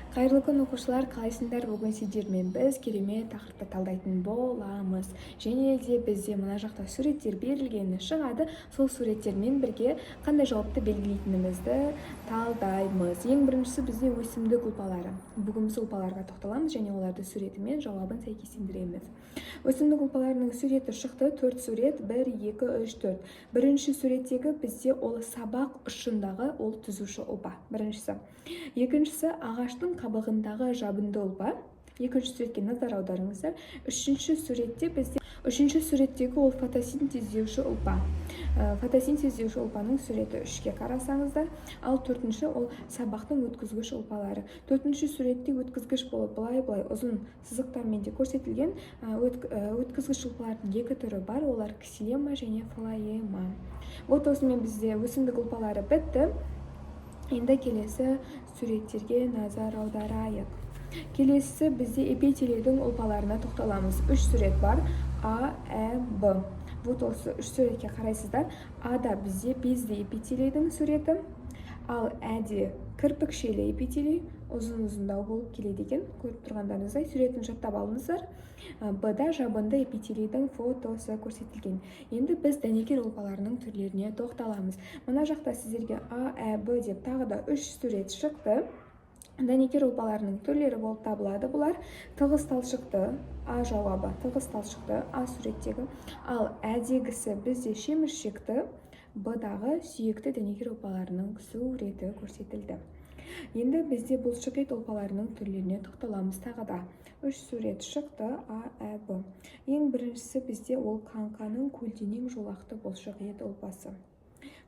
Кайырлы күн окуучулар, калайсыңдар? Бүгүн сиздер менен биз керемет тақырыпты талдайтын боламыз. Және де бизде мына жакта сүрөттөр берилгени чыгады. Сол сүрөттөр менен бирге кандай жоопты белгилейтинибизди талдаймыз. Эң биринчиси бизде өсүмдүк ұлпалары. Бүгүн биз ұлпаларга токтоламыз және оларды сүрөтү менен жообун сайкестендиребиз. Өсүмдүк ұлпаларынын сүрөтү чыкты. 4 сүрөт, 1, 2, 3, 4. Биринчи сүрөттөгү бизде ол сабак учундагы ол түзүүчү ұлпа. Биринчиси. Экинчиси агачтын кабыгындагы жабынды ұлпа. Экинчи сүрөткө назар аударыңыздар. Үчүнчү сүрөттөгү ол фотосинтездеүүчү ұлпа. Фотосинтездеүүчү ұлпанын сүрөтү 3-ке карасаңыздар. Ал төртүнчү ол сабактын өткүзгүч ұлпалары. Төртүнчү сүрөттө өткүзгүч болуп булай узун сызыктар менен көрсөтүлгөн өткүзгүч ұлпалардын эки түрү бар. Олар ксилема және флоема. Вот осумен бизде өсүмдүк ұлпалары битти. Енді келесі сүреттерге назар аударайық. Келесі бізде эпителийдің ұлпаларына тоқталамыз. 3 сүрет бар. А, Э, Б. Вот осы 3 сүретке қарайсыздар. Ада бізде безді эпителийдің сүреті. Ал әде кірпікшелі эпителий ұзын-ұзындау болып келеді екен. Көріп тұрғандарыңыздай сүретін жаттап алыңыздар. Б-да жабынды эпителийдің фотосы көрсетілген. Енді біз дәнекер ұлпаларының түрлеріне тоқталамыз. Мына жақта сіздерге А, Ә, Б деп тағы да 3 сүрет шықты. Дәнекер ұлпаларының түрлері болып табылады бұлар. Тығыз талшықты, А жауабы, тығыз талшықты, А сүреттегі. Ал әдегісі бізде шеміршекті, Б-дағы сүйекті дәнекер ұлпаларының суреті көрсетілді. Енді бізде бұлшықет ұлпаларының түрлеріне тоқталамыз тағы да. 3 сүрет шықты, А, Ә, Б. Ең біріншісі бізде ол қаңқаның көлденең жолақты бұлшықет ұлпасы.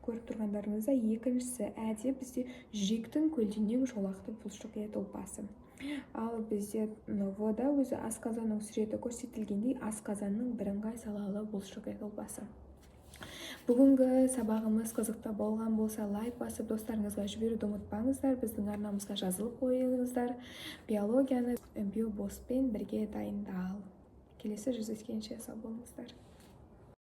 Көріп тұрғандарыңызда екіншісі әде бізде жүректің көлденең жолақты бұлшықет ұлпасы. Ал бізде В-да өзі асқазанның сүреті көрсетілгендей асқазанның бірыңғай салалы бұлшықет ұлпасы. Бүгінгі сабағымыз қызықты болған болса, лайк басып достарыңызға жіберуді ұмытпаңыздар. Біздің арнамызға жазылып қойыңыздар. Биологияны биобоспен бірге дайындал. Келесі жүздескенше сау болыңыздар.